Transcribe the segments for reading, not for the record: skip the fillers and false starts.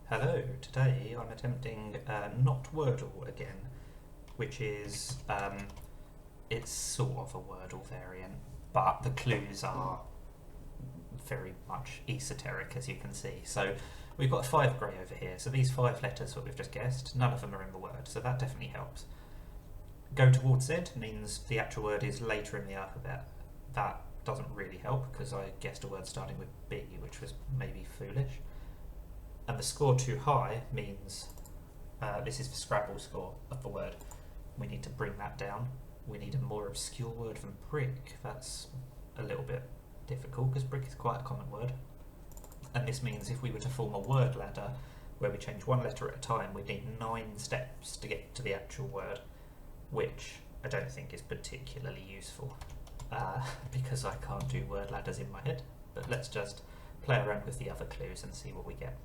Hello, today I'm attempting NOT Wordle again, which is, it's sort of a Wordle variant, but the clues are very much esoteric, as you can see. So we've got a 5 grey over here, so these 5 letters that we've just guessed, none of them are in the word, so that definitely helps. Go towards Z means the actual word is later in the alphabet. That doesn't really help, because I guessed a word starting with B, which was maybe foolish. And the score too high means this is the Scrabble score of the word. We need to bring that down. We need a more obscure word than brick. That's a little bit difficult because brick is quite a common word. And this means if we were to form a word ladder where we change one letter at a time, we'd need 9 steps to get to the actual word, which I don't think is particularly useful because I can't do word ladders in my head. But let's just play around with the other clues and see what we get.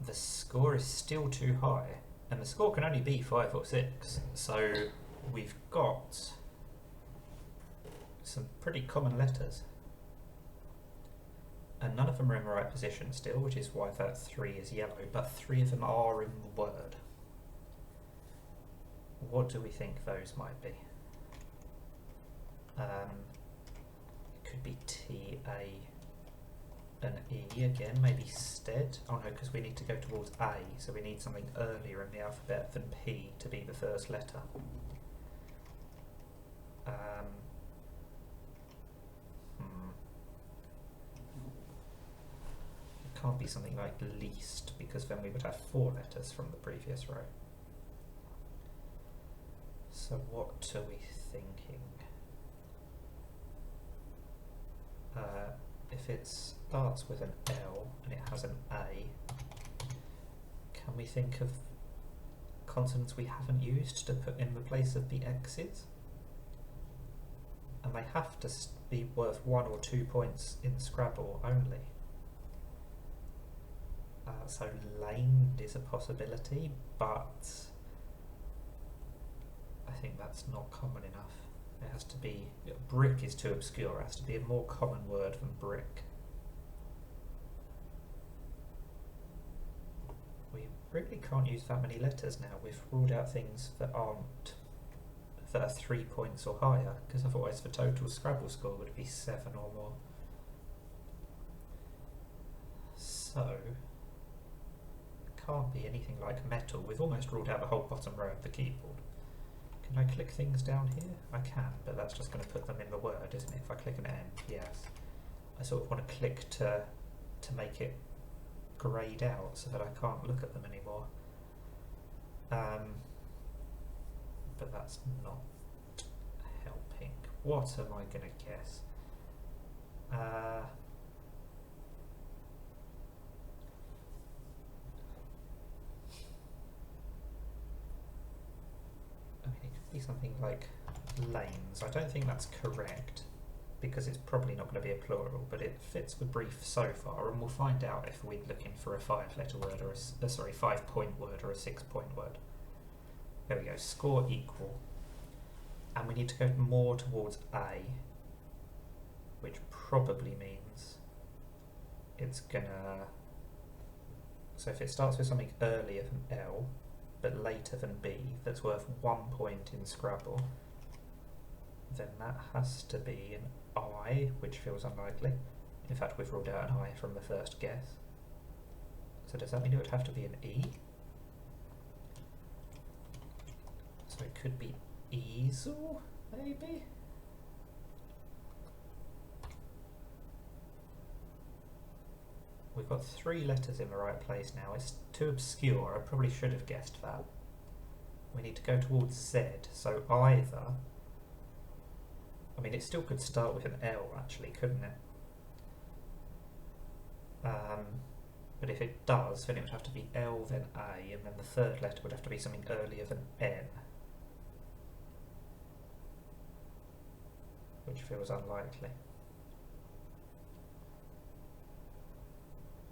The score is still too high, and the score can only be 5 or 6, so we've got some pretty common letters. And none of them are in the right position still, which is why that 3 is yellow, but 3 of them are in the word. What do we think those might be? It could be T-A an E again, maybe stead. Oh no, because we need to go towards A, so we need something earlier in the alphabet than P to be the first letter. It can't be something like least, because then we would have 4 letters from the previous row. So what are we thinking? If it starts with an L and it has an A, can we think of consonants we haven't used to put in the place of the X's? And they have to be worth 1 or 2 points in Scrabble only. So lane is a possibility, but I think that's not common enough. It has to be, brick is too obscure, it has to be a more common word than brick. We really can't use that many letters now. We've ruled out things that are 3 points or higher, because otherwise the total Scrabble score would be 7 or more. So, it can't be anything like metal. We've almost ruled out the whole bottom row of the keyboard. Can I click things down here? I can, but that's just going to put them in the word, isn't it? If I click an N, yes. I sort of want to click to make it greyed out so that I can't look at them anymore. But that's not helping. What am I going to guess? Be something like lanes. I don't think that's correct because it's probably not going to be a plural, but it fits the brief so far, and we'll find out if we're looking for a 5-letter word or a 5-point word or a 6-point word. There we go, score equal, and we need to go more towards A, which probably means it's gonna, so if it starts with something earlier than L but later than B, that's worth 1 point in Scrabble, then that has to be an I, which feels unlikely. In fact, we've ruled out an I from the first guess. So does that mean it would have to be an E? So it could be easel, maybe? We've got 3 letters in the right place now. It's too obscure. I probably should have guessed that. We need to go towards Z. So either... I mean, it still could start with an L, actually, couldn't it? But if it does, then it would have to be L, then A, and then the third letter would have to be something earlier than N. Which feels unlikely.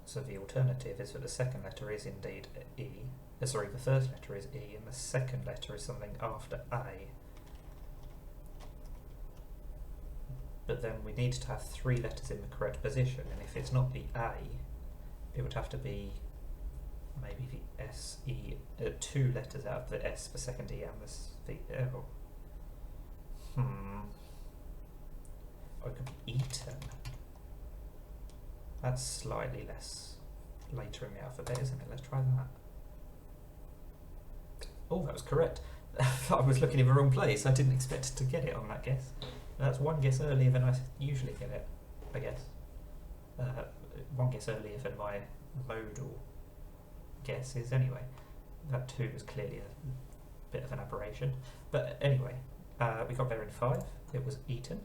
So the alternative is that the second letter is indeed E. The first letter is E, and the second letter is something after A. But then we need to have 3 letters in the correct position, and if it's not the A, it would have to be maybe the S, E, 2 letters out of the S for second E and the oh. Or it could be eaten. That's slightly less later in the alphabet, isn't it? Let's try that. Oh, that was correct. I was looking in the wrong place. I didn't expect to get it on that guess. That's one guess earlier than I usually get it, I guess. One guess earlier than my modal guesses anyway. That 2 was clearly a bit of an aberration. But anyway, we got there in 5. It was eaten.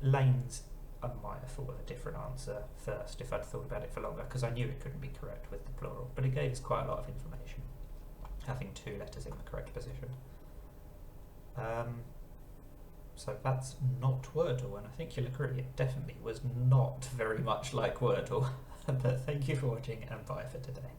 Lanes, I might have thought of a different answer first if I'd thought about it for longer, because I knew it couldn't be correct with the plural, but it gave us quite a lot of information, having 2 letters in the correct position. So that's not Wordle, and I think you'll agree it definitely was not very much like Wordle. But thank you for watching, and bye for today.